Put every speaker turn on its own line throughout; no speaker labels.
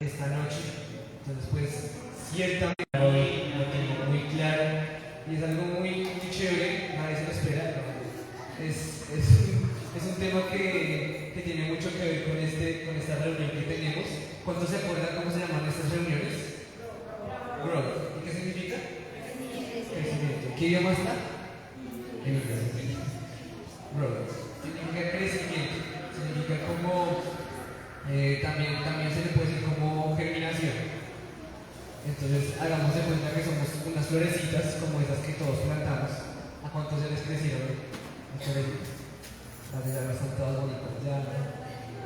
esta noche. Entonces, pues, ciertamente hoy lo tengo muy claro y es algo muy chévere, nadie se lo espera. ¿No? Es un tema que tiene mucho que ver con esta reunión que tenemos. ¿Cuántos se acuerdan cómo se llaman estas reuniones? Growth. ¿Y qué significa? Crecimiento. ¿Qué idioma está? En inglés. Growth. Significa crecimiento. Significa como también se le puede decir como germinación. Entonces, hagamos de cuenta que somos unas florecitas como esas que todos plantamos. ¿A cuántos se les crecieron las florecitas? Las de ya están todas bonitas. Ya,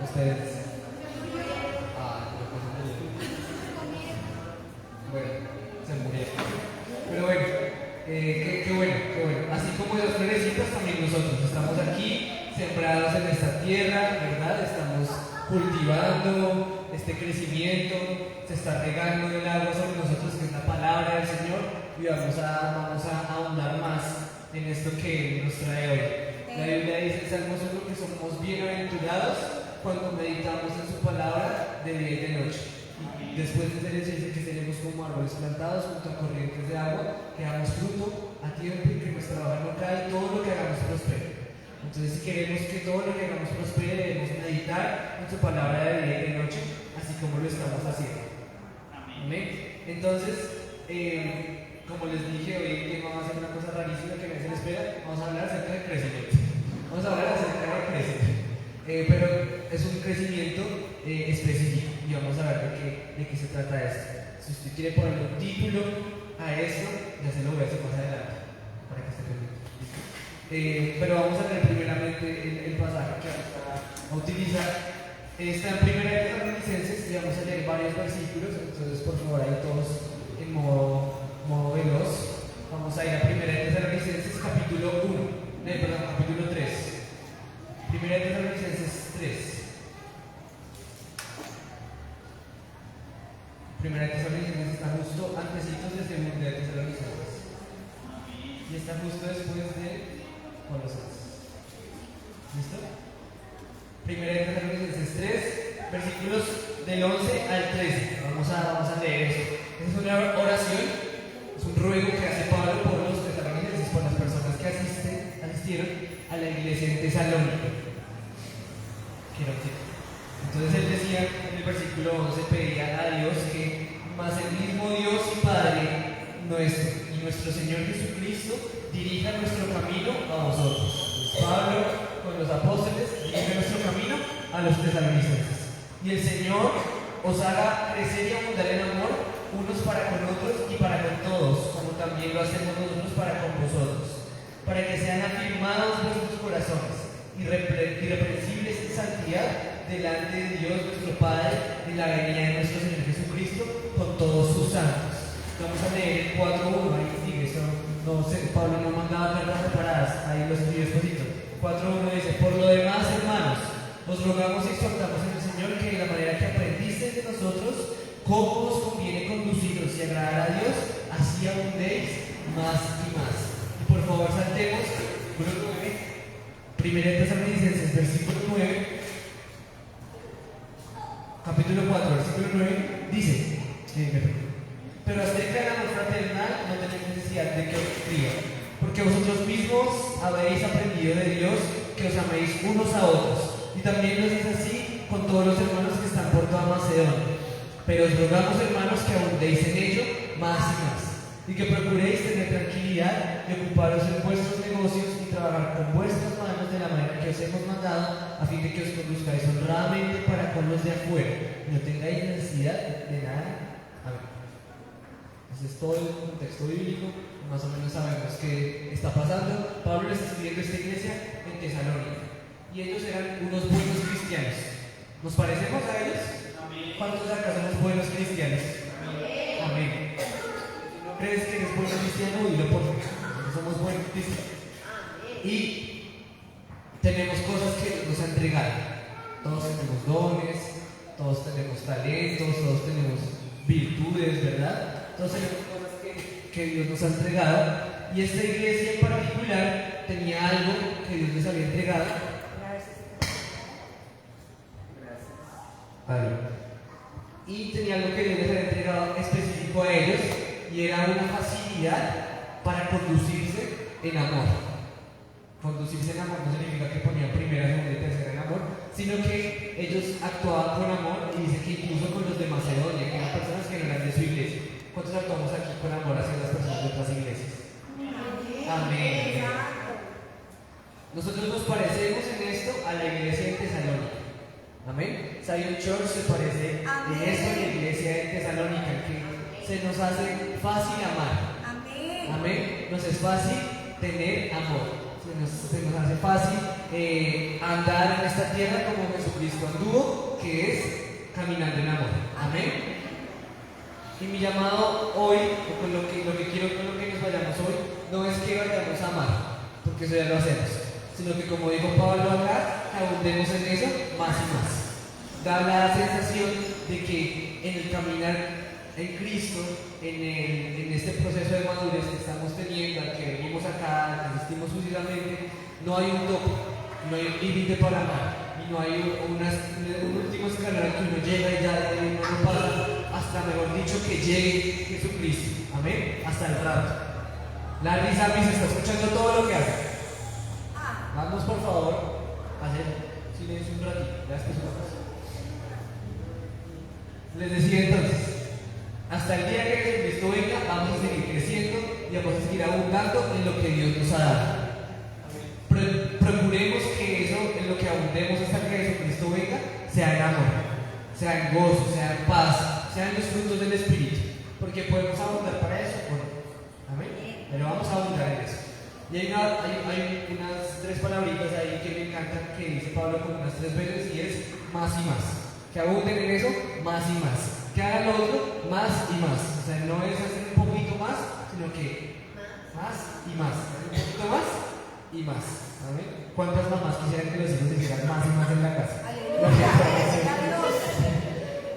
ustedes. Ah, no, pues se murieron. Bueno, se murieron. Pero bueno, qué bueno, qué bueno. Así como las florecitas, también nosotros estamos aquí, sembrados en esta tierra, ¿verdad? Estamos cultivando este crecimiento, se está regando el agua sobre nosotros, que es la palabra del Señor, y vamos a ahondar más en esto que nos trae hoy. La Biblia dice en Salmo 1 que somos bienaventurados cuando meditamos en su palabra de día y de noche. Y después de eso dice que seremos como árboles plantados junto a corrientes de agua, que damos fruto a tiempo y que nuestra hoja no cae, y todo lo que hagamos prospere. Entonces, si queremos que todo lo que hagamos prospere, debemos meditar en su palabra de día y de noche, así como lo estamos haciendo. Amén. Entonces, como les dije, hoy el tema va a ser una cosa rarísima que nadie se le espera. Vamos a hablar acerca del crecimiento. Vamos a hablar acerca del crecimiento. Pero es un crecimiento específico y vamos a ver de qué se trata esto. Si usted quiere ponerle un título a esto, ya se lo voy a hacer más adelante para que esté pendiente. Pero vamos a leer primeramente el pasaje que vamos a utilizar. Está en Primera de Tesalonicenses y vamos a leer varios versículos, entonces por favor ahí todos en modo veloz. Vamos a ir a Primera de Tesalonicenses capítulo 1, capítulo 3. Primera de Tesalonicenses 3. Primera de Tesalonicenses está justo antecitos de Segunda de Tesalonicenses. Y está justo después de Colosenses. ¿Listo? Primera de Tesalonicenses 3, versículos del 11 al 13. Vamos a leer eso. Es una oración, es un ruego que hace Pablo por los tesalonicenses, por las personas que asistieron a la iglesia en Tesalónica. Entonces él decía en el versículo 11, pedía a Dios que más el mismo Dios y Padre nuestro y nuestro Señor Jesucristo dirija nuestro camino a vosotros. Pablo con los apóstoles dirige nuestro camino a los tesalonicenses. Y el Señor os haga crecer y abundar en amor unos para con otros y para con todos, como también lo hacemos nosotros para con vosotros, para que sean afirmados vuestros corazones, irreprensibles en santidad delante de Dios nuestro Padre en la venida de nuestro Señor Jesucristo con todos sus santos. Vamos a leer el 4.1, ahí sigue, eso no sé, Pablo no mandaba cartas separadas, ahí lo escribió esposito. 4.1 dice, por lo demás, hermanos, os rogamos y exhortamos en el Señor que de la manera que aprendisteis de nosotros, cómo os conviene conduciros y agradar a Dios, así abundéis más y más. Y por favor saltemos, versículo 9, Primera de Tesalonicenses, versículo 9, capítulo 4, versículo 9, dice, pero acerca del amor fraternal no tenéis necesidad de que os escriba, porque vosotros mismos habéis aprendido de Dios que os améis unos a otros, y también lo es así con todos los hermanos que están por toda Macedonia. Pero os rogamos, hermanos, que abundéis en ello más y más, y que procuréis tener tranquilidad y ocuparos en vuestros negocios y trabajar con vuestras manos de la manera que os hemos mandado, a fin de que os conduzcáis honradamente para con los de afuera, y no tengáis necesidad de nada. Amén. Ese es todo el contexto bíblico, más o menos sabemos qué está pasando. Pablo le está escribiendo a esta iglesia en Tesalónica, y ellos eran unos buenos cristianos. ¿Nos parecemos a ellos? Amén. ¿Cuántos acá somos buenos cristianos? Amén. Amén. Si no crees que eres buen cristiano, dilo por favor. Somos buenos cristianos. Y tenemos cosas que Dios nos ha entregado. Todos tenemos dones, todos tenemos talentos, todos tenemos virtudes, ¿verdad? Todos tenemos cosas que Dios nos ha entregado. Y esta iglesia en particular tenía algo que Dios les había entregado. Gracias. y tenía algo que Dios les había entregado específico a ellos, y era una facilidad para conducirse en amor. Conducirse en amor no significa que ponían primera, segunda y tercera en amor, sino que ellos actuaban con amor, y dice que incluso con los de Macedonia, que eran personas que no eran de su iglesia. ¿Cuántos actuamos aquí con amor hacia las personas de otras iglesias? Amén. Nosotros nos parecemos en esto a la iglesia de Tesalónica. Amén. Zion Church se parece de esto a la iglesia de Tesalónica, que se nos hace fácil amar. Amén. Nos es fácil tener amor. Se nos hace fácil andar en esta tierra como Jesucristo anduvo, que es caminando en amor. Amén. Y mi llamado hoy, o con lo que quiero con lo que nos vayamos hoy, no es que vayamos a amar, porque eso ya lo hacemos, sino que, como dijo Pablo acá, abundemos en eso más y más. Da la sensación de que en el caminar en Cristo, en este proceso de madurez que estamos teniendo, al que venimos acá, al que asistimos sucesivamente, no hay un tope, no hay un límite para amar, y no hay un último escalón al que uno llega y ya uno no pasa, hasta, mejor dicho, que llegue Jesucristo. Amén. Hasta el rato. Larry Sammy se está escuchando todo lo que hace. Vamos, por favor, a hacer silencio un ratito. Ya es que es una cosa. Les decía entonces, hasta el día que Jesucristo venga, vamos a seguir creciendo y vamos a seguir abundando en lo que Dios nos ha dado. Procuremos que eso, en lo que abundemos hasta que Jesucristo venga, sea en amor, sea en gozo, sea en paz, sean los frutos del Espíritu, porque podemos abundar para eso, bueno, amén, pero vamos a abundar en eso. Y hay unas 3 palabritas ahí que me encantan, que dice Pablo como unas 3 veces, y es más y más. Que abunden en eso, más y más. Que hagan lo otro, más y más. O sea, no es hacer un poquito más, sino que más y más. Un poquito más y más. ¿Amén? ¿Cuántas mamás quisieran que los hijos hicieran más y más en la casa?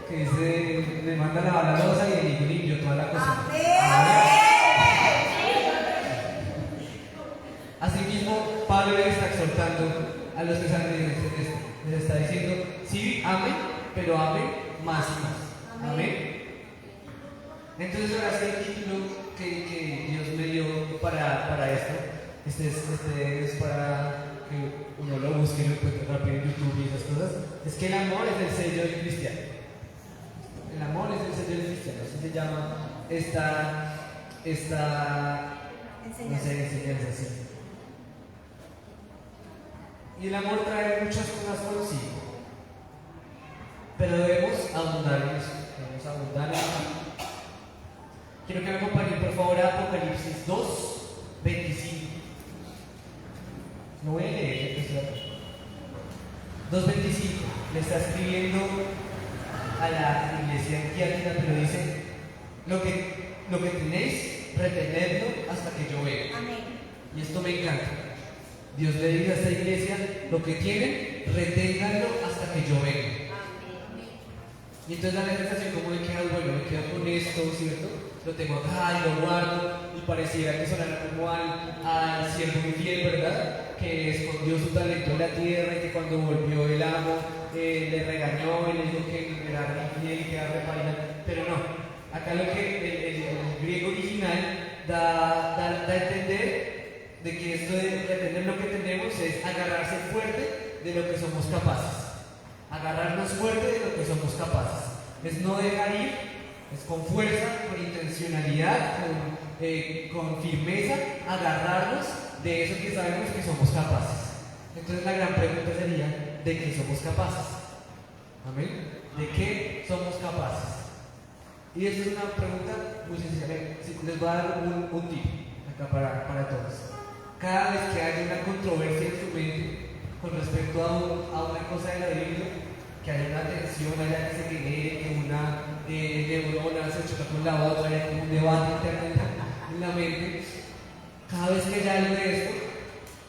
Que dice, le manda a lavar la loza y el hijo limpio toda la cosa. Asimismo, Pablo les está exhortando a los tesalonicenses, les está diciendo, sí, amen, pero amen más y más. Amén. Entonces, ahora sí, el título que Dios me dio para esto, este es para que uno lo busque y lo encuentre rápido en YouTube y esas cosas, es que el amor es el sello del cristiano. El amor es el sello del cristiano, así se llama esta enseñanza, sí. Y el amor trae muchas cosas consigo, pero debemos abundar en eso, debemos abundar en eso. Quiero que me acompañen por favor a Apocalipsis 2, 25. No voy a leer, esto es 2.25. Le está escribiendo a la iglesia en Tiatira, pero dice: lo que tenéis, retenedlo hasta que yo venga. Amén. Y esto me encanta. Dios le dice a esta iglesia: lo que tienen, reténganlo hasta que yo venga. Amén. Y entonces la sensación como de que, bueno, me quedo con esto, ¿cierto? Lo tengo acá y lo guardo, y pareciera que sonara como al siervo infiel, ¿verdad? Que escondió su talento en la tierra y que cuando volvió el amo le regañó y le dijo que era infiel y que era repaila. Pero no, acá lo que el griego original da a entender de que esto de retener lo que tenemos es agarrarse fuerte de lo que somos capaces. Agarrarnos fuerte de lo que somos capaces. Es no dejar ir. Es con fuerza, con intencionalidad, con firmeza, agarrarnos de eso que sabemos que somos capaces. Entonces la gran pregunta sería, ¿de qué somos capaces? ¿Amén? ¿De qué somos capaces? Y esa es una pregunta muy sencilla. Les voy a dar un tip acá para todos. Cada vez que haya una controversia en su mente con respecto a una cosa de la Biblia, que haya una tensión, haya que se genere, que una neurona se choca con la otra, haya como un debate interno en la mente, cada vez que haya algo de esto,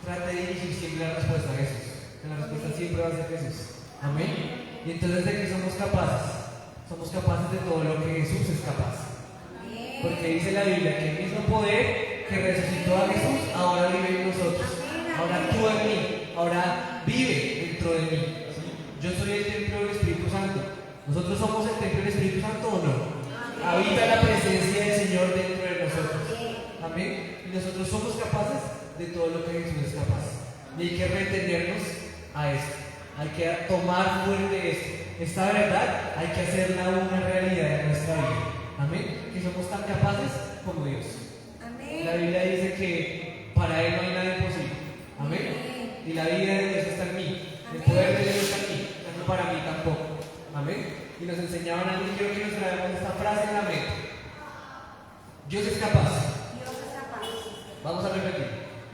trate de dirigir siempre la respuesta a Jesús, que la respuesta siempre va a ser Jesús. Amén. Y entonces, ¿de qué somos capaces? Somos capaces de todo lo que Jesús es capaz. Porque dice la Biblia que el mismo poder que resucitó a Jesús ahora vive en nosotros, ahora actúa en mí, ahora vive dentro de mí. Yo soy el templo del Espíritu Santo. ¿Nosotros somos el templo del Espíritu Santo o no? Habita la presencia del Señor dentro de nosotros. Amén. Y nosotros somos capaces de todo lo que Jesús es capaz. Y hay que retenernos a esto. Hay que tomar fuerte esto. Esta verdad hay que hacerla una realidad en nuestra vida. Amén. Que somos tan capaces como Dios. Amén. La Biblia dice que para Él no hay nada imposible. Amén. Y la vida de Dios está en mí. El poder de Dios está en mí. No para mí tampoco. Amén. Y nos enseñaban algo, quiero que nos traigamos esta frase en la mente. Dios es capaz. Dios es capaz. Vamos a repetir.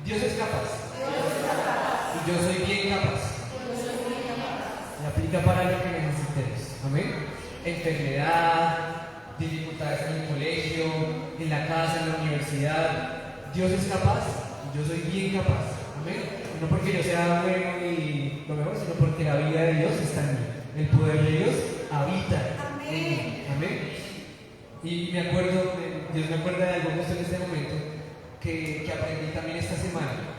Dios es capaz. Dios es capaz. Y yo soy bien capaz. Yo soy bien capaz. Se aplica para lo que necesitemos. Amén. Enfermedad, dificultades en el colegio, en la casa, en la universidad. Dios es capaz y yo soy bien capaz. Amén. No porque yo sea bueno y lo mejor, sino porque la vida de Dios está en mí. El poder de Dios habita en mí. Amén. Y me acuerdo, Dios me acuerda de algo justo en este momento que aprendí también esta semana.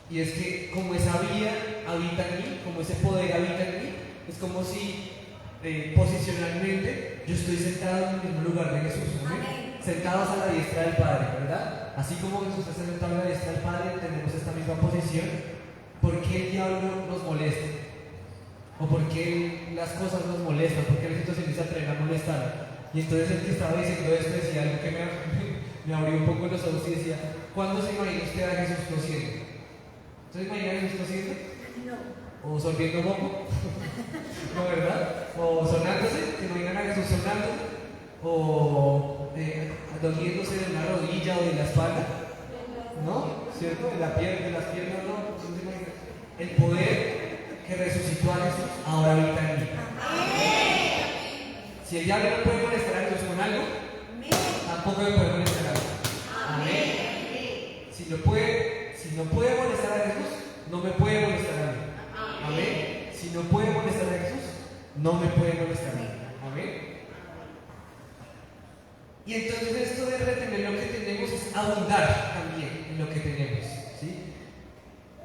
Y es que como esa vida habita en mí, como ese poder habita en mí, es como si posicionalmente yo estoy sentado en el mismo lugar de Jesús. ¿Amén? Sentados a la diestra del Padre, ¿verdad? Así como Jesús está sentado a la diestra del Padre, tenemos esta misma posición. ¿Por qué el diablo nos molesta? ¿O por qué las cosas nos molestan? ¿Por qué las situaciones se atreven a molestar? Y entonces el que estaba diciendo esto decía algo que me abrió un poco los ojos y decía: ¿cuándo se imagina usted a Jesús tosiendo? ¿Se imagina a Jesús tosiendo? No. ¿O sorbiendo moco? ¿No, verdad? ¿O sonándose? ¿Se imaginan a Jesús sonando? ¿O doliéndose de una rodilla o de la espalda? ¿No? ¿Cierto? De las piernas no. ¿No se imagina? El poder que resucitó a Jesús ahora habita en mí. Si el diablo no puede molestar a Jesús con algo, tampoco me puede molestar a Jesús. Amén. Si no puede molestar a Jesús, no me puede molestar a mí. Amén. Si no puede molestar a Jesús, no me puede molestar a mí. Amén. Y entonces esto de retener lo que tenemos es abundar también en lo que tenemos. ¿Sí?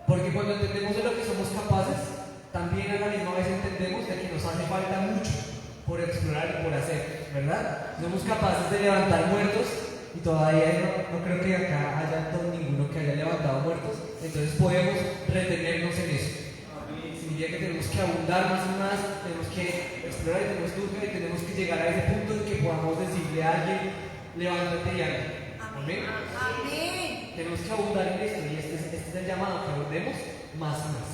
Porque cuando entendemos de lo que somos capaces, también a la misma vez entendemos de que nos hace falta mucho por explorar y por hacer, ¿verdad? Somos capaces de levantar muertos y todavía no creo que acá haya ninguno que haya levantado muertos, entonces podemos retenernos en eso. Significa que tenemos que abundar más y más, tenemos que explorar y tenemos que buscar y tenemos que llegar a ese punto en que podamos decirle a alguien: levántate y anda. Amén. Amén. Tenemos que abundar en esto y este es el llamado, que abundemos más y más.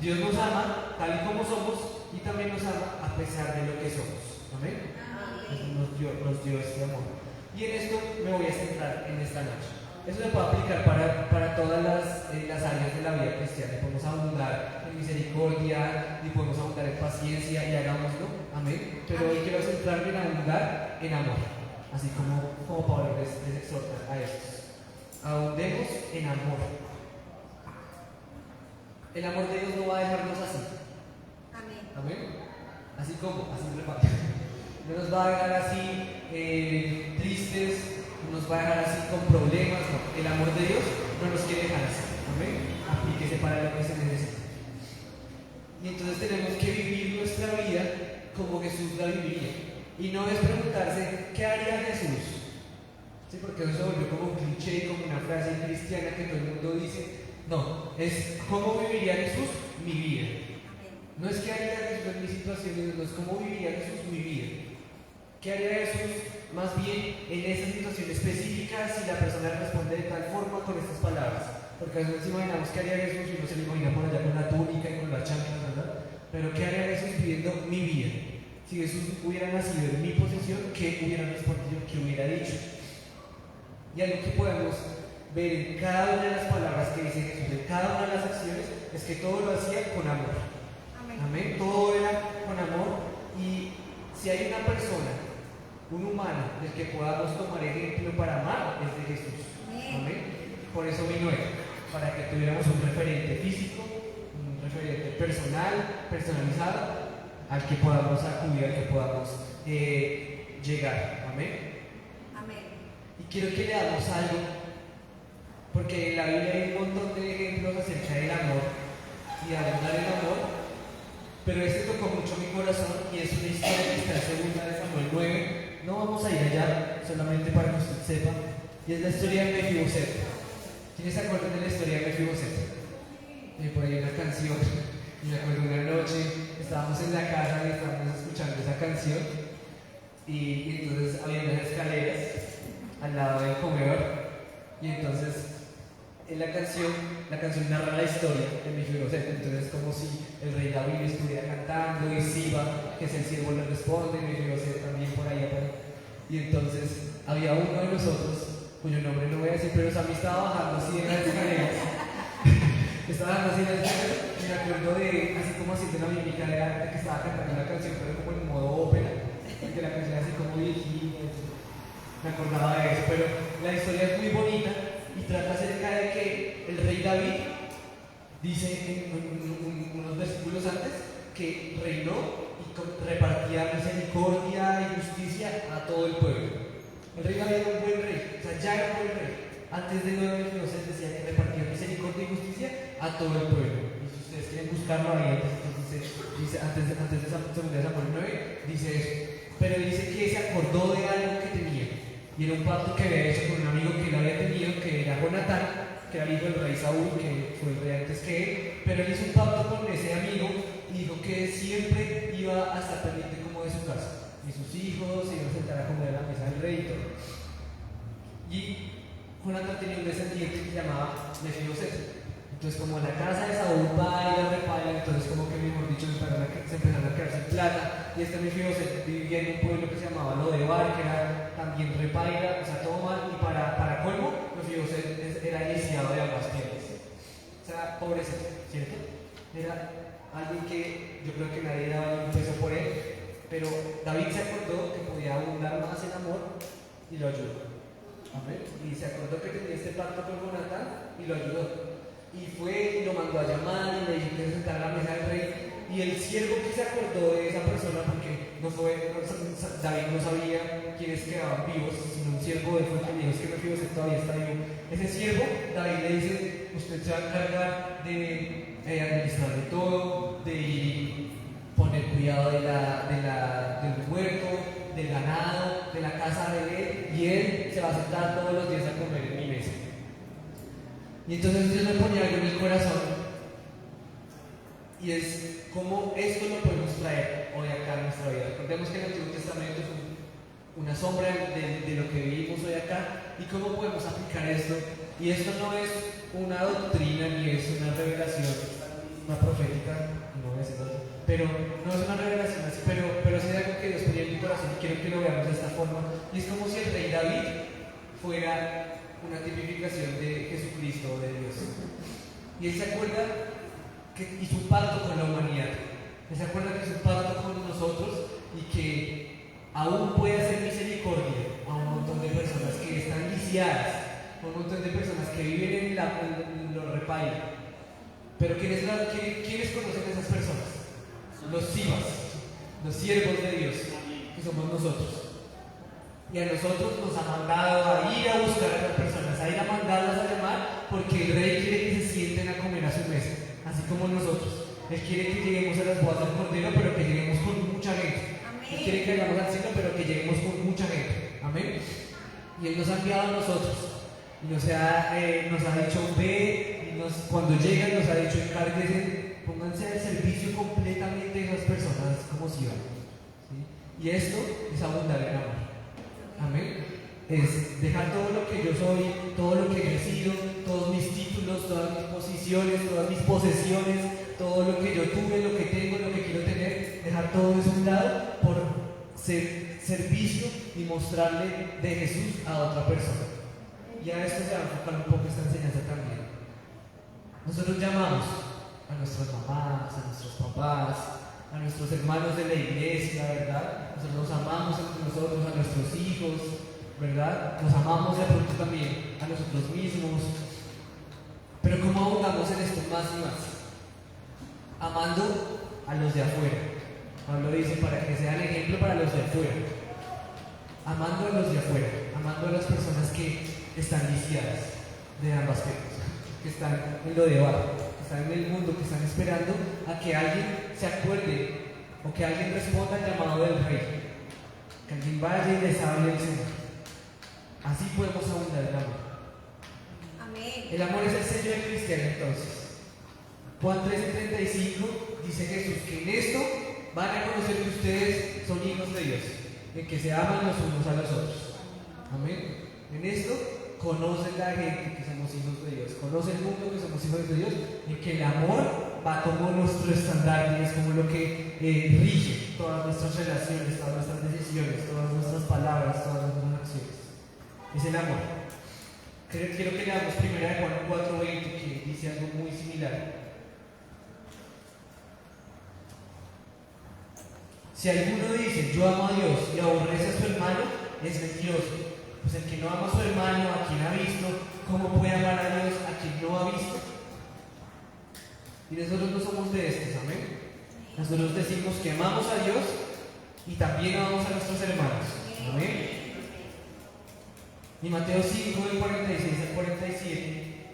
Dios nos ama tal y como somos y también nos ama a pesar de lo que somos. Amén. Nos dio este amor. Y en esto me voy a centrar en esta noche. Eso se puede aplicar para todas las áreas de la vida cristiana. Podemos abundar en misericordia y podemos abundar en paciencia y hagámoslo. Amén. Pero hoy quiero centrarme en abundar en amor. Así como Pablo les exhorta a estos. Abundemos en amor. El amor de Dios no va a dejarnos así. Amén. Amén. Así reparte. No nos va a dejar así tristes, no nos va a dejar así con problemas. No. El amor de Dios no nos quiere dejar así. Amén. Aplíquese para lo que se necesita. Y entonces tenemos que vivir nuestra vida como Jesús la viviría. Y no es preguntarse ¿qué haría Jesús? Sí, porque eso se volvió como un cliché, como una frase cristiana que todo el mundo dice. No, es cómo viviría Jesús mi vida. No es qué haría Jesús en mis situaciones, no es cómo viviría Jesús mi vida. ¿Qué haría Jesús más bien en esa situación específica si la persona responde de tal forma con estas palabras? Porque a veces imaginamos qué haría Jesús y uno se lo imagina por allá con la túnica y con las chanclas, ¿verdad? Pero ¿qué haría Jesús viviendo mi vida? Si Jesús hubiera nacido en mi posición, ¿qué hubiera respondido? ¿Qué hubiera dicho? Y algo que podemos ver en cada una de las palabras que dice Jesús, en cada una de las acciones, es que todo lo hacía con amor. Amén. Amén. Todo era con amor. Y si hay una persona, un humano, del que podamos tomar ejemplo para amar, es de Jesús. Amén. Amén. Por eso vino Él, para que tuviéramos un referente físico, un referente personalizado, al que podamos acudir, al que podamos llegar. Amén. Amén. Y quiero que leamos algo, porque en la Biblia hay un montón de ejemplos acerca del amor y de abundar el amor, pero este tocó mucho mi corazón y es una historia que está en 2 de Samuel 9. No vamos a ir allá, solamente para que usted sepa. Y es la historia de Mefiboset. ¿Quiénes se acuerdan de la historia de Mefiboset? Por ahí una canción. Y me acuerdo una noche, estábamos en la casa y estábamos escuchando esa canción. Y entonces había unas escaleras al lado del comedor. Y entonces en la canción narra la historia de Mefiboset. Entonces, como si el rey David estuviera cantando y Siba, que es el siervo, le responde, y Mefiboset también por ahí aparece. Y entonces había uno de nosotros, cuyo nombre no voy a decir, pero Sammy estaba bajando así en las escaleras. Estaba bajando así en las escaleras y me acuerdo de, así como haciendo una mímica de que estaba cantando la canción, pero como en modo ópera, porque la canción así como viejita. Me acordaba de eso, pero la historia es muy bonita y trata acerca de que el rey David dice en unos versículos antes que reinó y repartía misericordia y justicia a todo el pueblo. El rey David era un buen rey, o sea, ya era un buen rey. Antes de lo de Dios decía que repartía misericordia y justicia a todo el pueblo. Y si ustedes quieren buscarlo ahí, dice antes de 2 Samuel 9, dice eso. Pero dice que se acordó de algo que tenía. Y era un pacto que había hecho con un amigo que él había tenido, que era Jonatán, que era hijo del rey Saúl, que fue el rey antes que él. Pero él hizo un pacto con ese amigo y dijo que siempre iba a estar pendiente como de su casa. Y sus hijos se iban a sentar a comer a la mesa del rey y todo. Y Jonatán tenía un descendiente que se llamaba Mefiboset. Entonces, como la casa de Saúl repaila, entonces como que, mejor dicho, se empezaron a quedar sin plata. Y este Mefiboset vivía en un pueblo que se llamaba Lodebar, que era también repaila, o sea, todo mal. Y para colmo, Mefiboset era lisiado de ambas piernas. O sea, pobrecito, ¿cierto? Era alguien que yo creo que nadie daba un peso por él. Pero David se acordó que podía abundar más en amor y lo ayudó. Amén. Y se acordó que tenía este pacto con Jonatán y lo ayudó. Y fue y lo mandó a llamar y le dijo que se sentara a la mesa del rey. Y el siervo que se acordó de esa persona, porque David no sabía quiénes quedaban vivos, sino un siervo de fue que dijo: es que Mefiboset todavía está vivo. Ese siervo, David le dice: usted se va a encargar de administrar de todo, de poner cuidado del huerto, del ganado, de la casa de él, y él se va a sentar todos los días a comer en mi mesa. Y entonces Dios me ponía algo en mi corazón, y es cómo esto lo podemos traer hoy acá en nuestra vida. Recordemos que el Antiguo Testamento es una sombra de lo que vivimos hoy acá, y cómo podemos aplicar esto. Y esto no es una doctrina ni es una revelación, una profética, no voy a decirlo así, pero no es una revelación así, pero sí es algo que Dios ponía en mi corazón y quiero que lo veamos de esta forma. Y es como si el rey David fuera una tipificación de Jesucristo, de Dios. Y él se acuerda que hizo un pacto con la humanidad. Él se acuerda que hizo un pacto con nosotros y que aún puede hacer misericordia a un montón de personas que están lisiadas, a un montón de personas que viven en los repairos. Pero ¿quiénes conocen a esas personas? Los sibas, los siervos de Dios, que somos nosotros. Y a nosotros nos ha mandado a ir a buscar a las personas, a ir a mandarlas a llamar, porque el rey quiere que se sienten a comer a su mesa, así como nosotros. Él quiere que lleguemos a las bodas del Cordero, pero que lleguemos con mucha gente. Amén. Él quiere que vayamos al cielo, pero que lleguemos con mucha gente. Amén. Y Él nos ha enviado a nosotros. Y nos ha dicho: ve, cuando llegan nos ha dicho: encárguense, pónganse al servicio completamente de esas personas como si van. ¿Sí? Y esto es abundar en amor. Amén. Es dejar todo lo que yo soy, todo lo que yo he sido, todos mis títulos, todas mis posiciones, todas mis posesiones, todo lo que yo tuve, lo que tengo, lo que quiero tener, dejar todo eso a un lado por ser servicio y mostrarle de Jesús a otra persona. Y a esto se va a enfocar un poco esta enseñanza también. Nosotros llamamos a nuestras mamás, a nuestros papás, a nuestros hermanos de la iglesia, ¿verdad? Nosotros nos amamos entre nosotros, a nuestros hijos, ¿verdad? Nos amamos de pronto también a nosotros mismos. Pero ¿cómo abundamos en esto más y más? Amando a los de afuera. Pablo dice: para que sean ejemplo para los de afuera. Amando a los de afuera, amando a las personas que están lisiadas de ambas piernas, que están en lo de abajo, que están en el mundo, que están esperando a que alguien se acuerde o que alguien responda al llamado del Rey. Que alguien vaya y les hable al Señor. Así podemos abundar en amor.
Amén.
El amor es el sello del cristiano entonces. Juan 13:35 dice Jesús que en esto van a conocer que ustedes son hijos de Dios, en que se aman los unos a los otros. Amén. En esto conoce la gente que somos hijos de Dios, conoce el mundo que somos hijos de Dios, y que el amor va como nuestro estandarte, es como lo que rige todas nuestras relaciones, todas nuestras decisiones, todas nuestras palabras, todas nuestras acciones. Es el amor. Quiero que leamos 1 Juan 4:20, que dice algo muy similar. Si alguno dice, yo amo a Dios y aborrece a su hermano, es mentiroso. Pues el que no ama a su hermano, a quien ha visto, ¿cómo puede amar a Dios a quien no ha visto? Y nosotros no somos de estos, amén. Nosotros decimos que amamos a Dios y también amamos a nuestros hermanos, amén. Y Mateo 5, del 46 al 47,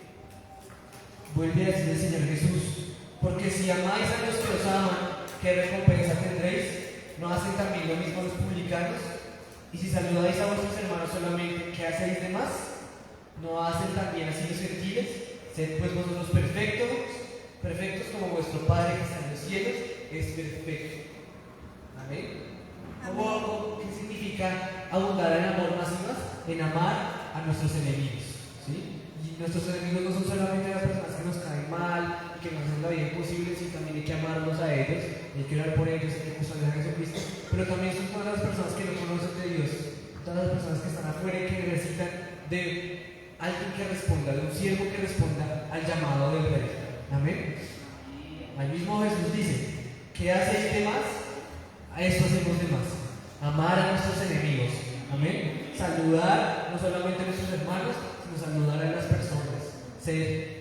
vuelve a decir el Señor Jesús: porque si amáis a los que os aman, ¿qué recompensa tendréis? ¿No hacen también lo mismo los publicanos? Y si saludáis a vuestros hermanos solamente, ¿qué hacéis de más? ¿No hacen también así los gentiles? Sed pues vosotros perfectos como vuestro Padre que está en los cielos es perfecto. Amén. ¿Qué significa abundar en amor más y más? En amar a nuestros enemigos, ¿sí? Y nuestros enemigos no son solamente las personas que nos caen mal, que nos hacen la vida imposible, sino también hay que amarlos a ellos, hay que orar por ellos, hay que buscar a Jesucristo, pero también son todas las personas que no conocen de Dios, todas las personas que están afuera y que necesitan de alguien que responda, de un siervo que responda al llamado del Rey. Amén. Al mismo Jesús dice: ¿qué hacéis de más? A esto hacemos de más: amar a nuestros enemigos. Amén. Saludar no solamente a nuestros hermanos, sino saludar a las personas. Ser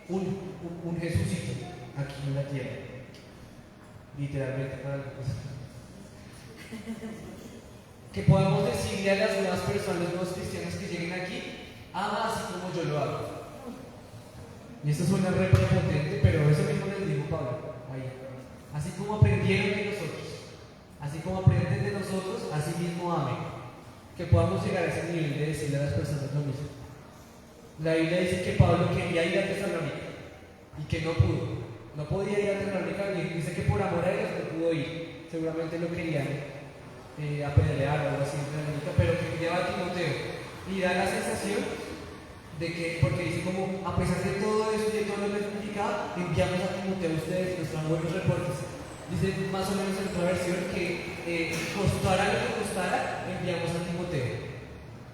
un Jesucito aquí en la tierra. Literalmente para algunos. Que podamos decirle a las nuevas personas, los nuevos cristianos que lleguen aquí: ama así como yo lo hago. Y esto suena re prepotente, pero eso mismo les dijo Pablo ahí. Así como aprendieron de nosotros, así como aprenden de nosotros, así mismo amen. Que podamos llegar a ese nivel de decirle a las personas lo mismo. La Biblia dice que Pablo quería ir a Tesalónica y que no pudo. No podía ir a Tesalónica, y dice que por amor a ellos no pudo ir. Seguramente lo querían apedrear o algo así en Tesalónica, pero que lleva a Timoteo. Y da la sensación de que, porque dice como, a pesar de todo esto y de todo lo que significaba, enviamos a Timoteo a ustedes y nos traen buenos reportes. Dice más o menos en otra versión que costara lo que costara, enviamos a Timoteo.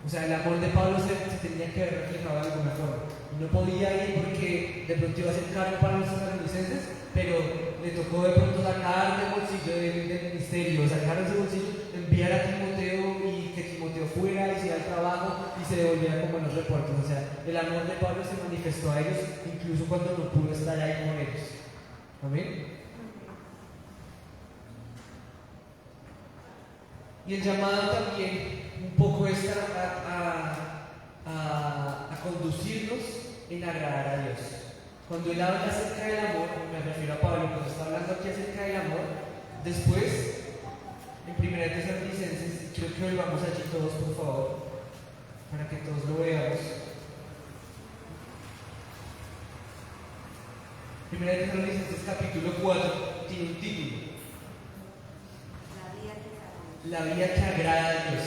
O sea, el amor de Pablo se tenía que haber reflejado de alguna forma. Y no podía ir porque de pronto iba a ser caro para los tesalonicenses, pero le tocó de pronto sacar del bolsillo del ministerio, sacar de su bolsillo, enviar a Timoteo y que Timoteo fuera, hiciera el trabajo y se devolviera con buenos reportes. O sea, el amor de Pablo se manifestó a ellos incluso cuando no pudo estar ahí con ellos. Amén. Y el llamado también un poco es a conducirnos en agradar a Dios. Cuando él habla acerca del amor, me refiero a Pablo, cuando está hablando aquí acerca del amor, después, en 1 Tesalonicenses, quiero que volvamos allí todos, por favor, para que todos lo veamos. 1 Tesalonicenses capítulo 4 tiene un título: la vida que agrada a Dios.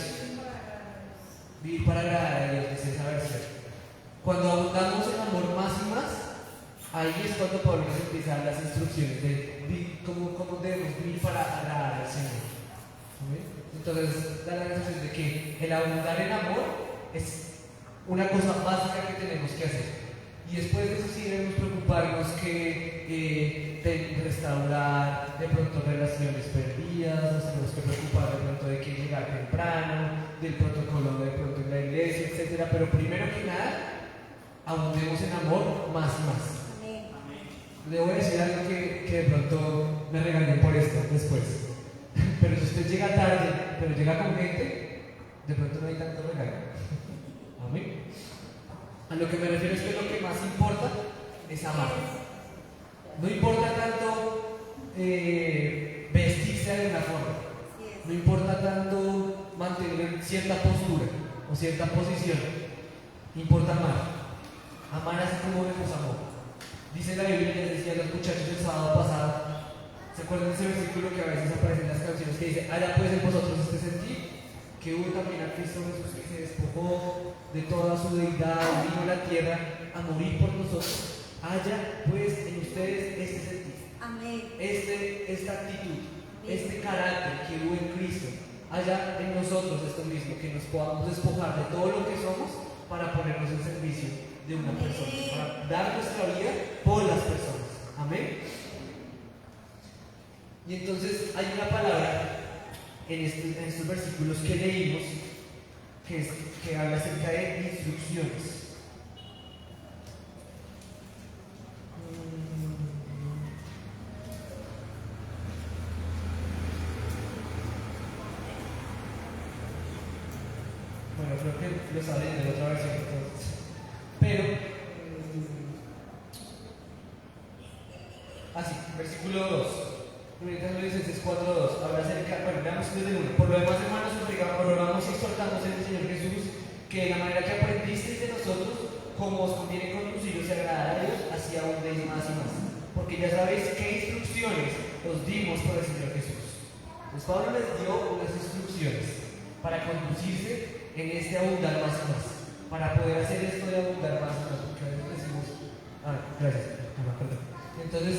Vivir para agradar a Dios, dice esa versión. Cuando abundamos en amor más y más, ahí es cuando Pablo nos empieza a dar las instrucciones de cómo debemos vivir para agradar al Señor. ¿Sí? Entonces, da la sensación de que el abundar en amor es una cosa básica que tenemos que hacer. Y después de eso sí debemos preocuparnos de restaurar de pronto relaciones perdidas, nos tenemos que preocupar de pronto de que llegar temprano, del protocolo de pronto en la iglesia, etc. Pero primero que nada, abundemos en amor más y más. Le voy a decir algo que de pronto me regañen por esto después. Pero si usted llega tarde, pero llega con gente, de pronto no hay tanto regaño. Amén. A lo que me refiero es que lo que más importa es amar. No importa tanto vestirse de una forma, no importa tanto mantener cierta postura o cierta posición, importa amar. Amar así como Jesús amó. Dice la Biblia, les decía a los muchachos el sábado pasado, ¿se acuerdan de ese versículo que a veces aparece en las canciones que dice, haya pues en vosotros este sentir? Que hubo también a Cristo Jesús que se despojó de toda su deidad, vino a la tierra a morir por nosotros. Haya pues en ustedes este sentir,
Amén.
esta actitud, este carácter que hubo en Cristo. Haya en nosotros esto mismo, que nos podamos despojar de todo lo que somos para ponernos en servicio de una persona, para dar nuestra vida por las personas. Amén. Y entonces hay una palabra en estos versículos que leímos que habla acerca de instrucciones. Bueno, creo que lo saben de otra versión entonces. Pero, así, versículo 2. Tesalonicenses 4:2 habla acerca, bueno, veamos desde el 1. Por lo demás, hermanos, os rogamos y exhortamos en el Señor Jesús que de la manera que aprendisteis de nosotros, como os conviene conduciros y agradar a Dios, así abundéis más y más. Porque ya sabéis qué instrucciones os dimos por el Señor Jesús. Entonces Pablo les dio unas instrucciones para conducirse en este abundar más y más, para poder hacer esto de abundar más y más, porque a veces decimos, gracias, perdón. Entonces,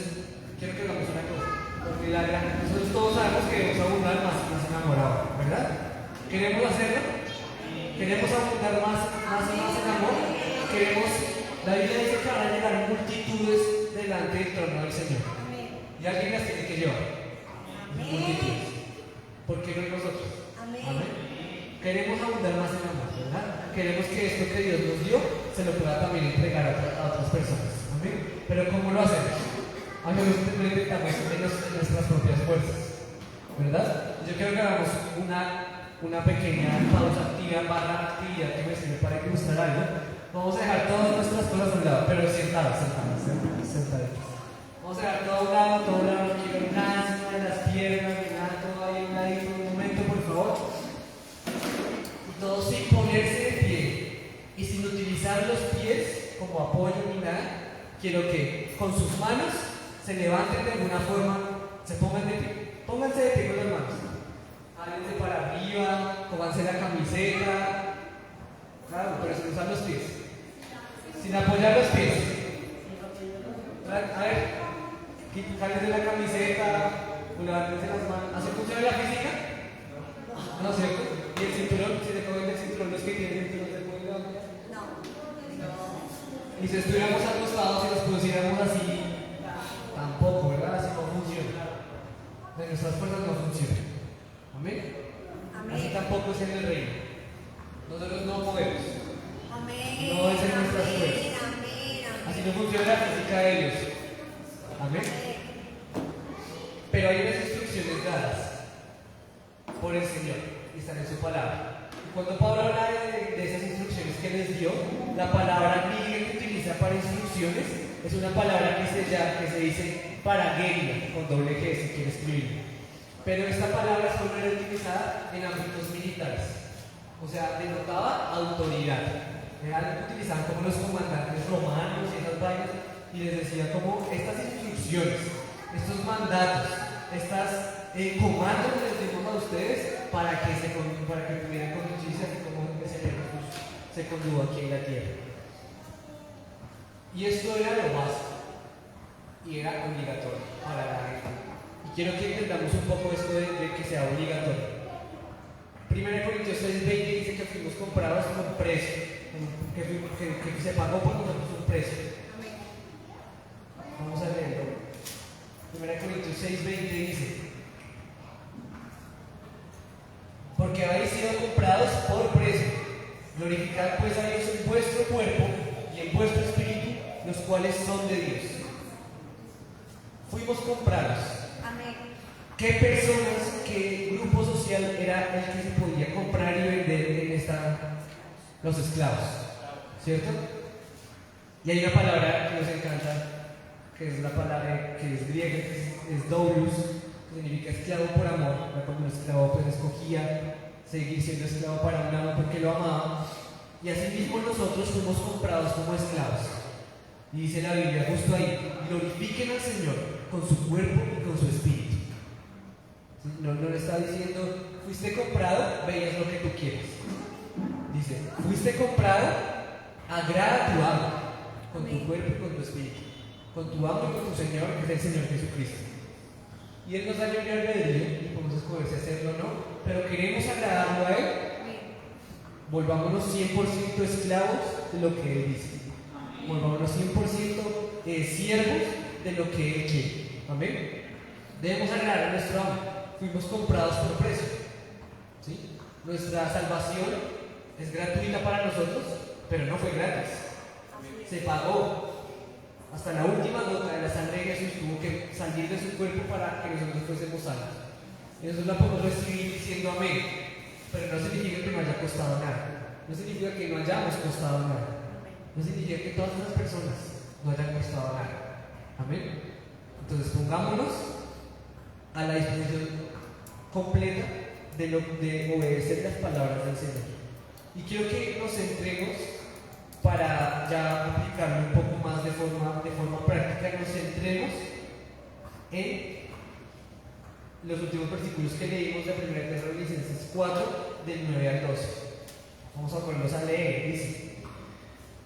quiero que hagamos una cosa, porque nosotros todos sabemos que debemos abundar más y más enamorados, ¿verdad? ¿Queremos hacerlo? ¿Queremos abundar más y más en amor? ¿Queremos? La Biblia dice que van a llegar multitudes delante del trono del Señor, y alguien las tiene que llevar. Multitudes. ¿Por qué no nosotros? Amén. Queremos abundar más en amor, ¿verdad? Queremos que esto que Dios nos dio se lo pueda también entregar a otras personas. Amén. Pero ¿cómo lo hacemos? A veces lo intentamos en nuestras propias fuerzas, ¿verdad? Yo quiero que hagamos una pequeña pausa activa, actividad que me sirve para ilustrar algo. Vamos a dejar todas nuestras cosas a un lado, pero sentaditos. Vamos a dejar todo a un lado, no quiero nada encima de las piernas, ni nada, todo ahí a un ladito, un momento, por favor. Todo sin ponerse de pie y sin utilizar los pies como apoyo ni nada. Quiero que con sus manos se levanten de alguna forma, se pongan de pie. Pónganse de pie con las manos. Háganse para arriba, cómanse la camiseta. Claro, pero sin usar los pies. Sin apoyar los pies. A ver, cálense la camiseta, levántense las manos. ¿Hace función la física? No, ¿cierto? ¿Y el cinturón? Si le cogen el cinturón, los que tienen el cinturón se pueden levantar.
No.
Y si estuviéramos acostados y los pusiéramos así, tampoco, ¿verdad? Así no funciona. De nuestras fuerzas no funciona. ¿Amén? Así tampoco es en el reino. Nosotros no podemos.
Amén.
No es en nuestras fuerzas. Así no funciona la física de ellos. Amén. Pero hay unas instrucciones dadas por el Señor y están en su palabra. Y cuando Pablo habla de esas instrucciones que les dio, la palabra griega que utiliza para instrucciones es una palabra que se dice parageria, con doble G si quiere escribirlo. Pero esta palabra solo era utilizada en ámbitos militares. O sea, denotaba autoridad. Era algo que utilizaban como los comandantes romanos y esas vainas, y les decía como estas instrucciones, estos mandatos, estas comandos les dimos a ustedes para que pudieran conducirse así como el Señor Jesús se condujo aquí en la tierra. Y esto era lo básico y era obligatorio para la gente. Y quiero que entendamos un poco esto de que sea obligatorio. 1 Corintios 6:20 dice que fuimos comprados con precio, que se pagó por nosotros un precio. Vamos a leerlo. 1 Corintios 6:20 dice: porque habéis sido comprados por precio. Glorificad pues a Dios en vuestro cuerpo y en vuestro espíritu, los cuales son de Dios. Fuimos comprados.
Amén.
¿Qué personas, qué grupo social era el que se podía comprar y vender en los esclavos? ¿Cierto? Y hay una palabra que nos encanta, que es la palabra que es griega, que es doulos, que significa esclavo por amor. Cuando un esclavo pues escogía seguir siendo esclavo para un amo porque lo amaba. Y así mismo nosotros fuimos comprados como esclavos. Y dice la Biblia justo ahí, glorifiquen al Señor con su cuerpo y con su espíritu. No le está diciendo, fuiste comprado, veías lo que tú quieres. Dice, fuiste comprado, agrada a tu amo, con tu cuerpo y con tu espíritu. Con tu amo y con tu Señor, que es el Señor Jesucristo. Y Él nos da libre albedrío y podemos escoger si hacerlo o no, pero queremos agradarlo a Él. Volvámonos 100% esclavos de lo que Él dice. Volvámonos 100% siervos de lo que Él quiere. Amén. Debemos agradar a nuestro amo. Fuimos comprados por precio. ¿Sí? Nuestra salvación es gratuita para nosotros, pero no fue gratis. Se pagó. Hasta la última gota de la sangre de Jesús tuvo que salir de su cuerpo para que nosotros fuésemos salvos. Y nosotros la podemos recibir diciendo amén. Pero no significa que no haya costado nada. No significa que no hayamos costado nada. No significa que todas las personas no hayan costado nada. Amén. Entonces pongámonos a la disposición completa de obedecer las palabras del Señor. Y quiero que nos centremos para ya aplicarlo un poco más de forma práctica. Nos centremos en los últimos versículos que leímos de 1 Tesalonicenses 4, del 9 al 12. Vamos a ponerlos a leer. Dice: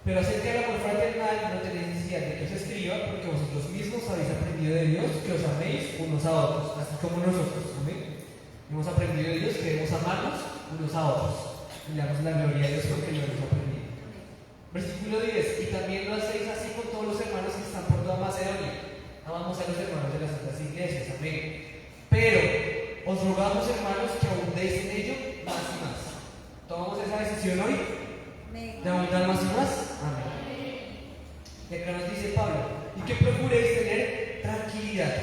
pero acerca del amor fraternal no tenéis necesidad de que os escriba, porque vosotros mismos habéis aprendido de Dios que os améis unos a otros, así como nosotros. Amén. Hemos aprendido de Dios que debemos amarnos unos a otros. Y le damos la gloria a Dios porque lo hemos aprendido. Versículo 10: y también lo hacéis así con todos los hermanos que están por toda Macedonia. Amamos a los hermanos de las otras iglesias. Amén. Pero os rogamos, hermanos, que abundéis en ello más y más. ¿Tomamos esa decisión hoy? ¿De abundar más y más? Amén. Y acá nos dice Pablo: y que procuréis tener tranquilidad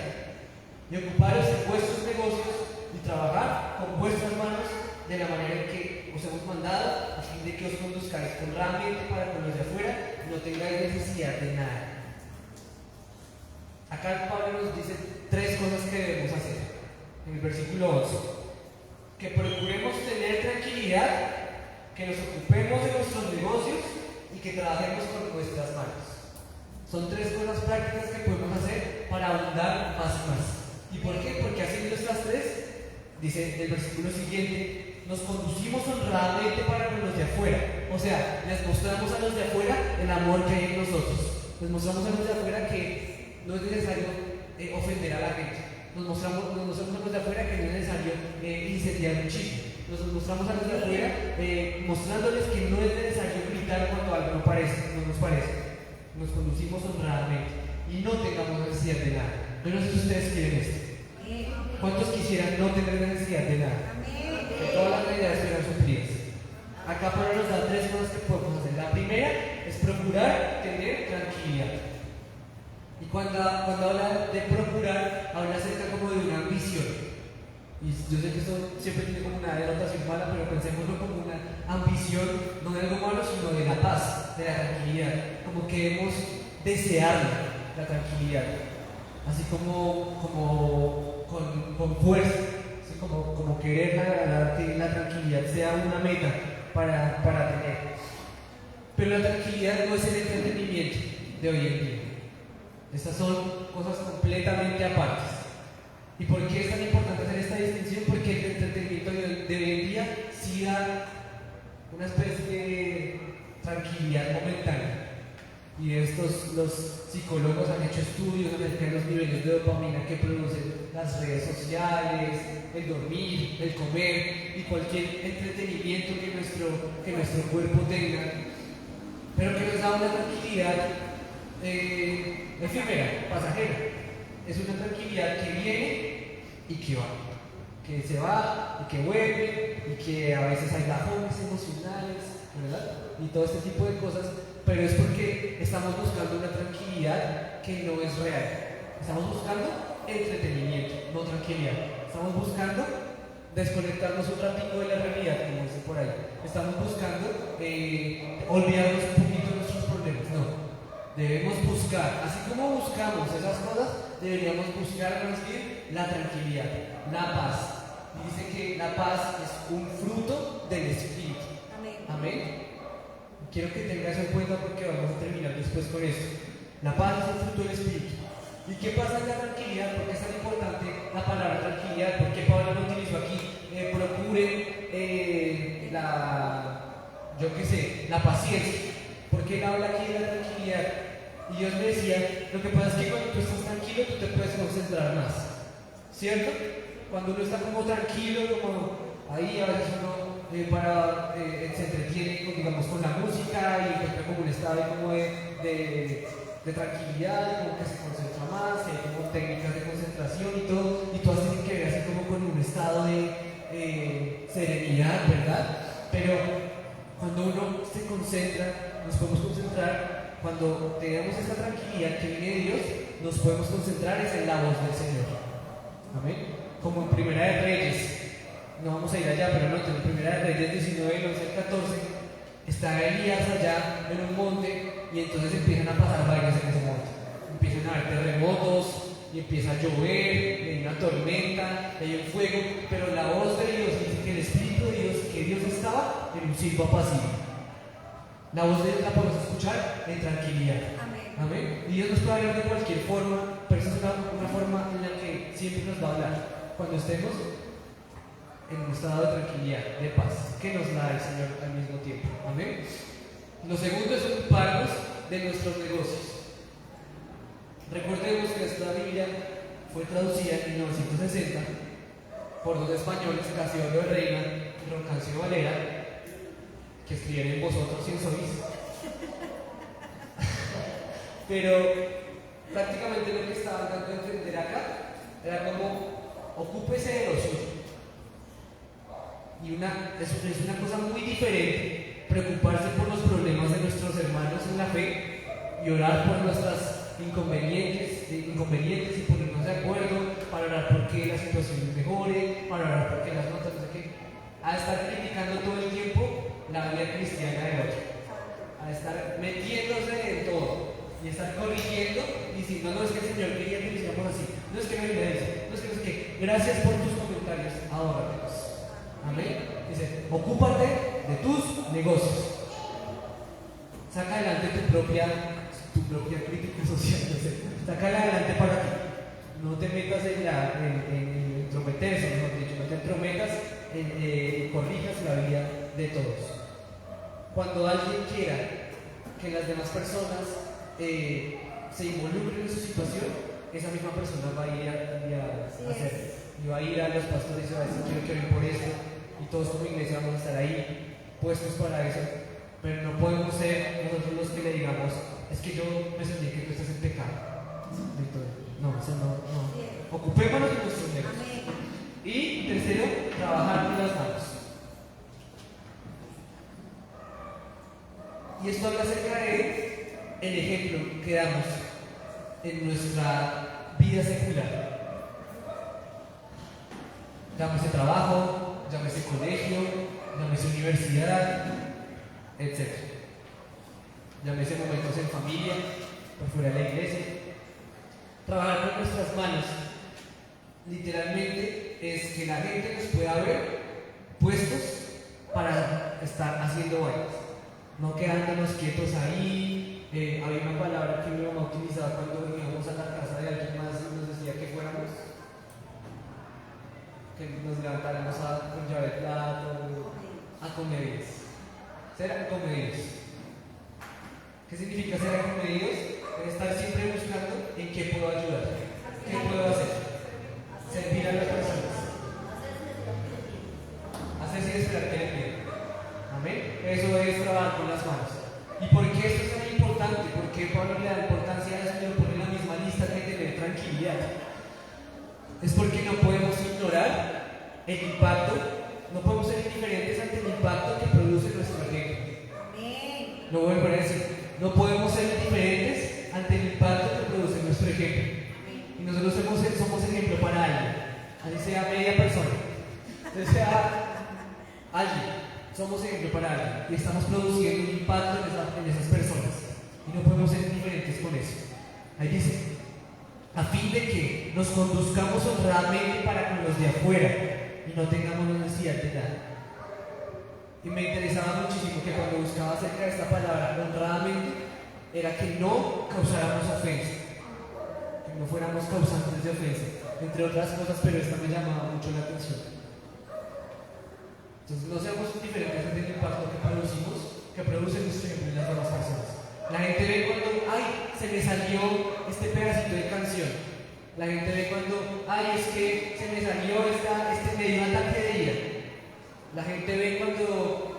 y ocuparos en vuestros negocios y trabajar con vuestras manos de la manera en que os hemos mandado, a fin de que os conduzcáis honradamente para con los de afuera y no tengáis necesidad de nada. Acá Pablo nos dice tres cosas que debemos hacer. En el versículo 11: que procuremos tener tranquilidad, que nos ocupemos de nuestros negocios y que trabajemos con nuestras manos. Son tres cosas prácticas que podemos hacer para abundar más y más. ¿Y por qué? Porque haciendo estas tres, dice el versículo siguiente, nos conducimos honradamente para con los de afuera. O sea, les mostramos a los de afuera el amor que hay en nosotros. Les mostramos a los de afuera que no es necesario ofender a la gente. Nos mostramos a los de afuera que no es necesario incendiar un chisme. Nos mostramos a los de afuera mostrándoles que no es necesario gritar cuando algo no nos parece. Nos conducimos honradamente y no tengamos necesidad de nada. Yo no sé si ustedes quieren esto. ¿Cuántos quisieran no tener necesidad de nada? Que todas las necesidades fueran suplidas. Acá Pablo nos da tres cosas que podemos hacer. La primera es procurar tener tranquilidad. Y cuando habla de procurar, habla acerca como de una ambición. Y yo sé que esto siempre tiene como una denotación mala, pero pensémoslo como una ambición, no de algo malo, sino de la paz, de la tranquilidad. Como que debemos desear la tranquilidad. Así como con fuerza, ¿sí? como querer que la tranquilidad sea una meta para tener. Pero la tranquilidad no es el entretenimiento de hoy en día. Estas son cosas completamente apartes. ¿Y por qué es tan importante hacer esta distinción? Porque el entretenimiento de hoy en día sí da una especie de tranquilidad momentánea. Y los psicólogos han hecho estudios acerca de los niveles de dopamina que producen las redes sociales, el dormir, el comer y cualquier entretenimiento que nuestro cuerpo tenga, pero que nos da una tranquilidad efímera, pasajera. Es una tranquilidad que viene y que va, que se va y que vuelve, y que a veces hay bajones emocionales, ¿verdad? Y todo este tipo de cosas, pero es porque estamos buscando una tranquilidad que no es real. Estamos buscando entretenimiento, no tranquilidad. Estamos buscando desconectarnos un ratito de la realidad, como dice por ahí. Estamos buscando olvidarnos un poquito de nuestros problemas. No. Debemos buscar, así como buscamos esas cosas, deberíamos buscar más bien la tranquilidad, la paz. Y dice que la paz es un fruto del Espíritu.
Amén.
Amén. Quiero que tengas eso en cuenta porque vamos a terminar después con esto. La paz es un fruto del Espíritu. ¿Y qué pasa en la tranquilidad? ¿Por qué es tan importante la palabra tranquilidad? ¿Por qué Pablo lo utilizó aquí? Procuren la paciencia. Porque él habla aquí de la tranquilidad. Y Dios me decía, lo que pasa es que cuando tú estás tranquilo, tú te puedes concentrar más. ¿Cierto? Cuando uno está como tranquilo, como ahí a veces uno se entretiene digamos, con la música y encuentra como un estado como de tranquilidad, como que se concentra más, hay como técnicas de concentración y todo, y todas tienen que ver así como con un estado de serenidad, ¿verdad? Pero cuando uno se concentra, nos podemos concentrar, cuando tenemos esta tranquilidad que viene de Dios, nos podemos concentrar en la voz del Señor. Amén. Como en Primera de Reyes, no vamos a ir allá, pero no, en Primera de Reyes 19, 11 al 14, está Elías allá en un monte y entonces empiezan a pasar vainas en ese monte. Empiezan a haber terremotos y empieza a llover, y hay una tormenta, y hay un fuego, pero la voz de Dios dice que el Espíritu de Dios, que Dios estaba en un silbo apacible. La voz de Dios la podemos escuchar en tranquilidad.
Amén.
Amén. Y Dios nos puede hablar de cualquier forma, pero esa es una forma en la que siempre nos va a hablar. Cuando estemos en un estado de tranquilidad, de paz, que nos da el Señor al mismo tiempo. Amén. Lo segundo es ocuparnos de nuestros negocios. Recordemos que esta Biblia fue traducida en 1960 por dos españoles, Casiodoro de Reina y Roncancio Valera, que escribieron en Vosotros y en Sois. Pero prácticamente lo que estaban dando a entender acá era como ocúpese de lo suyo. Y es una cosa muy diferente preocuparse por los problemas de nuestros hermanos en la fe y orar por nuestras inconvenientes y ponernos de acuerdo para orar porque la situación mejore, para orar porque las notas, no sé qué, a estar criticando todo el tiempo la vida cristiana de otro, a estar metiéndose en todo y estar corrigiendo diciendo no es que el Señor quería que lo hiciéramos así, no es que me dice, no es que no es que, gracias por tus comentarios, ahora Dios. Amén. Dice, ocúpate de tus negocios. Saca adelante tu propia crítica social, no sé. Saca adelante para ti. No te metas en entrometerse, mejor dicho, no te entrometas en corrijas la vida de todos. Cuando alguien quiera que las demás personas se involucren en su situación, esa misma persona va a ir a hacer. Y va a ir a los pastores y va a decir, quiero que oren por esto. Y todos como iglesia vamos a estar ahí, puestos para eso. Pero no podemos ser nosotros los que le digamos, es que yo me soñé que tú estás en pecado. No, eso no. Ocupémonos de nuestros negocios. Y tercero, trabajar con las manos. Y esto habla acerca de el ejemplo que damos en nuestra vida secular. Llámese trabajo, llámese colegio, llámese universidad, etc. Llámese momentos en familia, por fuera de la iglesia. Trabajar con nuestras manos, literalmente, es que la gente nos pueda ver puestos para estar haciendo vainas, no quedándonos quietos ahí. Había una palabra que mi mamá utilizaba cuando íbamos a la casa de alguien más y nos decía que fuéramos, que nos levantáramos con llave de plato, acomedidos. Ser acomedidos. ¿Qué significa ser acomedidos? Es estar siempre buscando en qué puedo ayudar, qué puedo hacer, servir a las personas, hacer sin esperar que le pidan. Amén. Eso es trabajar con las manos. ¿Y por qué esto es tan importante? ¿Por qué Pablo le da importancia a eso y lo pone en la misma lista que tener tranquilidad? Es porque no podemos ignorar el impacto, no podemos ser indiferentes ante el impacto que produce nuestro ejemplo.
Amén.
Lo vuelvo a decir, no podemos ser indiferentes ante el impacto que produce nuestro ejemplo. Y nosotros somos ejemplo para alguien, así sea media persona, así sea alguien, somos ejemplo para alguien y estamos produciendo un impacto en esas personas. Y no podemos ser indiferentes con eso. Ahí dice, a fin de que nos conduzcamos honradamente para con los de afuera y no tengamos necesidad de nada. Y me interesaba muchísimo que cuando buscaba acerca de esta palabra honradamente, era que no causáramos ofensa, que no fuéramos causantes de ofensa, entre otras cosas, pero esta me llamaba mucho la atención. Entonces no seamos indiferentes ante el impacto que produce nuestro ejemplo en las demás personas. La gente ve cuando, ay, se me salió este pedacito de canción. La gente ve cuando, ay, es que se me salió este medio ataque de ira. La gente ve cuando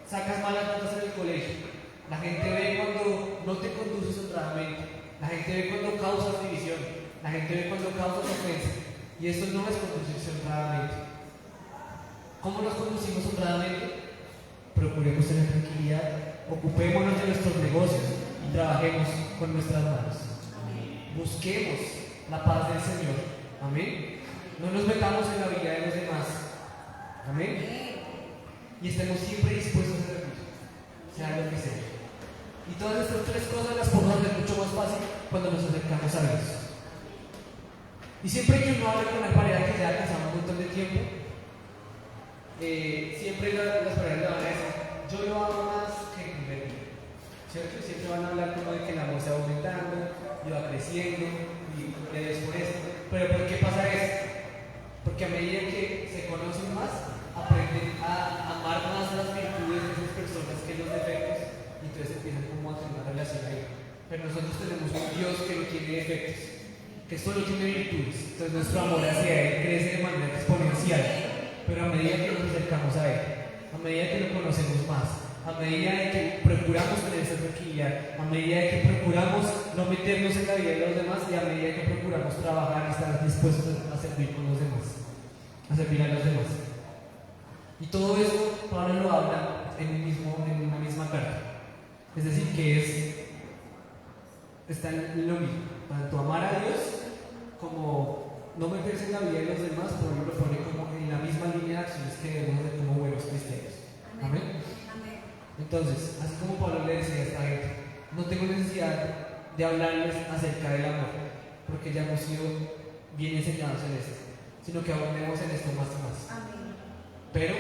sacas malas notas en el colegio. La gente ve cuando no te conduces honradamente. La gente ve cuando causas división. La gente ve cuando causas ofensa. Y eso no es conducirse honradamente. ¿Cómo nos conducimos honradamente? Procuremos tener tranquilidad, ocupémonos de nuestros negocios y trabajemos con nuestras manos. Busquemos la paz del Señor. Amén. No nos metamos en la vida de los demás. Amén. Y estemos siempre dispuestos a servir, sea lo que sea. Y todas estas tres cosas las podemos hacer mucho más fácil cuando nos acercamos a Dios. Y siempre que uno habla con la pareja que ya ha pasado un montón de tiempo, siempre las parejas le van a decir, yo lo amo más que el primer día, ¿cierto? Siempre van a hablar como de que el amor se va aumentando y va creciendo y es por eso. Pero ¿por qué pasa eso? Porque a medida que se conocen más, aprenden a amar más las virtudes de esas personas que los defectos, y entonces empiezan como a tener una relación ahí. Pero nosotros tenemos un Dios que no tiene defectos, que solo tiene virtudes. Entonces nuestro amor hacia Él crece de manera exponencial. Pero a medida que nos acercamos a Él, a medida que lo conocemos más, a medida de que procuramos tener esa tranquilidad, a medida de que procuramos no meternos en la vida de los demás y a medida que procuramos trabajar y estar dispuestos a servir con los demás, a servir a los demás. Y todo eso Pablo lo habla en una misma carta. Es decir, que está en lo mismo, tanto amar a Dios como no meterse en la vida de los demás. Pablo lo pone como en la misma línea de acciones que debemos hacer como buenos cristianos. Amén. Entonces, así como Pablo le decía a esta gente, no tengo necesidad de hablarles acerca del amor, porque ya hemos sido bien enseñados en esto, sino que abundemos en esto más y más.
Amén.
Pero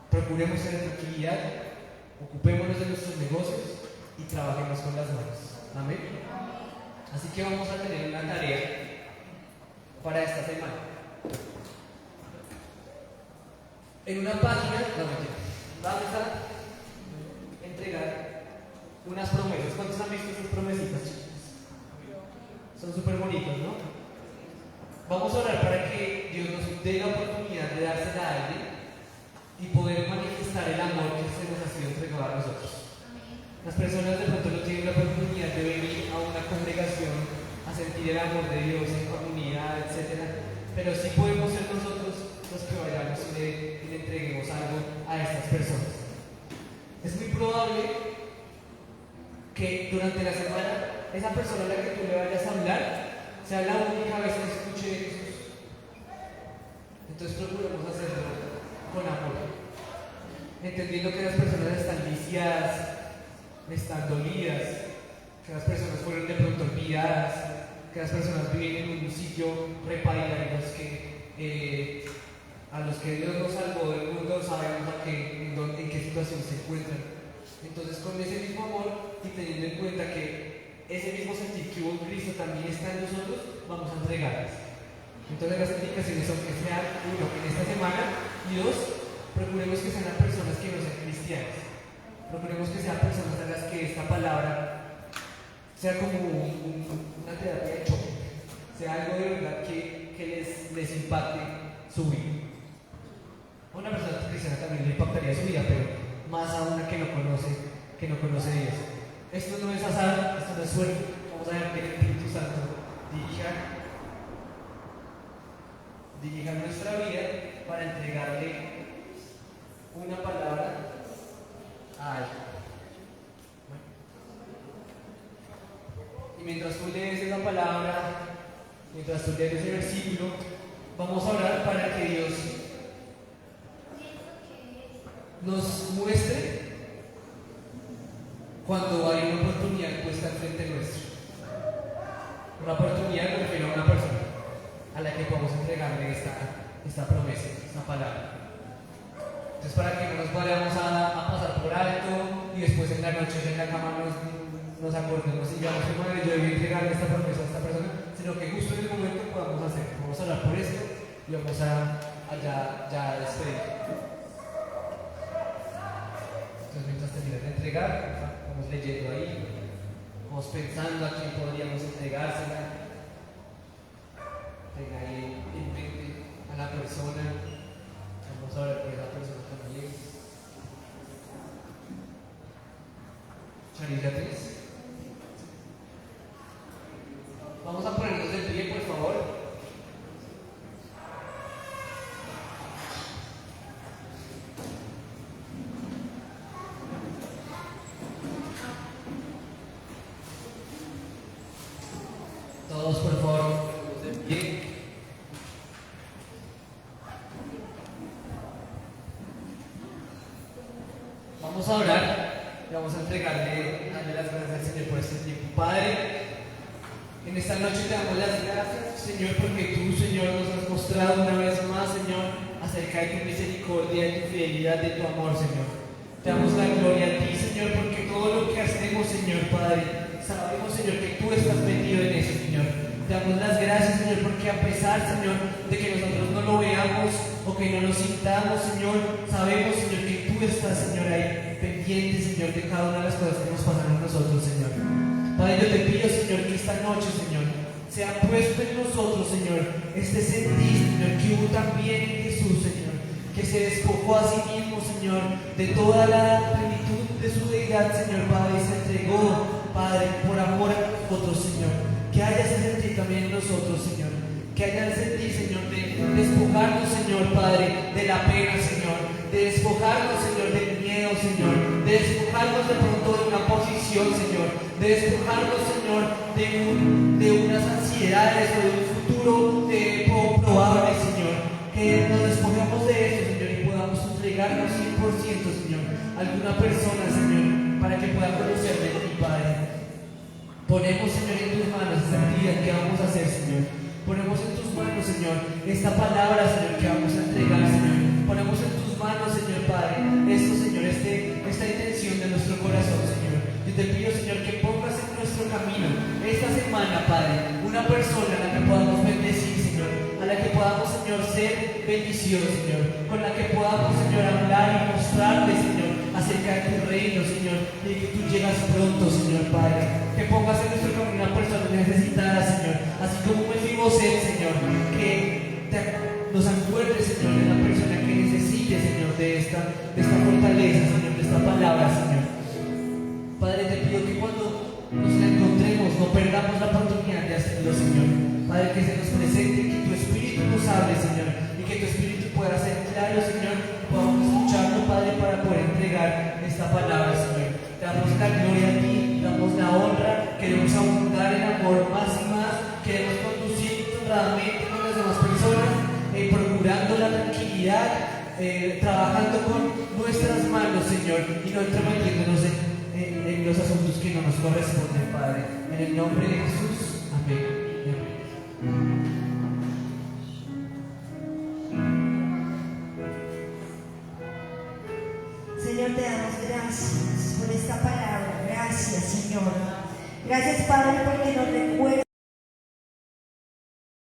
procuremos tener tranquilidad, ocupémonos de nuestros negocios y trabajemos con las manos. Amén. Así que vamos a tener una tarea para esta semana. En una página, vamos a entregar unas promesas. ¿Cuántos han visto esas promesitas, chicos? Son súper bonitas, ¿no? Vamos a orar para que Dios nos dé la oportunidad de dársela a alguien y poder manifestar el amor que se nos ha sido entregado a nosotros. Las personas de pronto no tienen la oportunidad de venir a una congregación a sentir el amor de Dios en comunidad, etc. Pero sí podemos ser nosotros los que vayamos y le entreguemos algo a estas personas. Es muy probable que durante la semana esa persona a la que tú le vayas a hablar sea la única vez que escuche de Jesús. Entonces procuremos hacerlo con amor, entendiendo que las personas están viciadas, están dolidas, que las personas fueron de pronto olvidadas, que las personas viven en un sitio repaida a los que Dios nos salvó del mundo, sabemos en qué situación se encuentran. Entonces, con ese mismo amor y teniendo en cuenta que ese mismo sentir que hubo en Cristo también está en nosotros, vamos a entregarles. Entonces, las indicaciones son que sean, uno, en esta semana, y dos, procuremos que sean las personas que no sean cristianas. Procuremos que sean personas a las que esta palabra sea como una terapia de choque, sea algo de verdad que les impacte su vida. A una persona cristiana también le impactaría su vida, pero más a una que no conoce a Dios. Esto no es azar, esto no es suerte. Vamos a ver que el Espíritu Santo dirija nuestra vida para entregarle una palabra a alguien. Y mientras tú lees esa palabra, mientras tú lees ese versículo, vamos a orar para que Dios nos muestre cuando hay una oportunidad puesta al frente nuestro. Una oportunidad me refiero a una persona a la que podemos entregarle esta promesa, esta palabra. Entonces, para que no nos vayamos a pasar por alto y después en la noche en la cama nos acordemos y digamos que madre, yo debí entregarle esta promesa a esta persona, sino que justo en el momento podamos hacer. Vamos a hablar por esto y vamos a ya despedir. Entonces, mientras terminas de entregar, vamos leyendo ahí, vamos pensando a quién podríamos entregársela. Tenga ahí en mente a la persona. Vamos a orar por esa persona también. Charita 3. Vamos a ponernos de pie, por favor. Todos, por favor, de pie. Vamos a orar y vamos a darle las gracias al Señor por este tiempo. Padre, en esta noche te damos las gracias, Señor, porque tú, Señor, nos has mostrado una vez más, Señor, acerca de tu misericordia, de tu fidelidad, de tu amor, Señor. Te damos la gloria a ti, Señor, porque todo lo que hacemos, Señor, Padre, sabemos, Señor, que tú estás metido en eso, Señor. Te damos las gracias, Señor, porque a pesar, Señor, de que nosotros no lo veamos o que no lo sintamos, Señor, sabemos, Señor, que tú estás, Señor, ahí pendiente, Señor, de cada una de las cosas que nos pasan a nosotros, Señor. Padre, yo te pido, Señor, que esta noche, Señor, sea puesto en nosotros, Señor, este sentir, Señor, que hubo también en Jesús, Señor, que se despojó a sí mismo, Señor, de toda la plenitud de su deidad, Señor, Padre, y se entregó, Padre, por amor a nosotros, Señor. Que haya ese sentir también en nosotros, Señor. Que haya el sentir, Señor, de despojarnos, Señor, Padre, de la pena, Señor. De despojarnos, Señor, del miedo, Señor. De despojarnos de pronto de una posición, Señor. De despojarnos, Señor, de unas ansiedades o de un futuro poco probable, Señor. Que nos despojemos de eso, Señor, y podamos entregarnos 100%, Señor, a alguna persona, Señor, para que pueda conocerme de ti, Padre. Ponemos, Señor, en tus manos esta actividad que vamos a hacer, Señor. Ponemos en tus manos, Señor, esta palabra, Señor, que vamos a entregar, Señor. Ponemos en tus manos, Señor, Padre, esto, Señor, esta intención de nuestro corazón, Señor. Yo te pido, Señor, que pongas en nuestro camino esta semana, Padre, una persona a la que podamos bendecir, Señor, a la que podamos, Señor, ser bendición, Señor, con la que podamos, Señor, hablar y mostrarle, Señor, acerca de tu reino, Señor, y que tú llegas pronto, Señor, Padre. Que pongas en nuestro camino una persona necesitada, Señor, así como Mefiboset, Señor, que nos acuerde, Señor, de la persona que necesite, Señor, de esta fortaleza, Señor, de esta palabra, Señor. Padre, te pido que cuando nos la encontremos no perdamos la oportunidad de hacerlo, Señor. Padre, que se nos presente, que tu Espíritu nos hable, Señor, y que tu Espíritu pueda ser claro, Señor, podamos escucharlo, Padre, para poder entregar esta palabra, Señor. Te damos la gloria a ti, te damos la honra, queremos abundar en amor más y más, queremos conducir honradamente con las demás personas, procurando la tranquilidad, trabajando con nuestras manos, Señor, y no entrometiéndonos en los asuntos que no nos corresponden, Padre. En el nombre de Jesús, amén. Amén.
Señor, te damos gracias por esta palabra. Gracias, Señor. Gracias, Padre, porque nos recuerda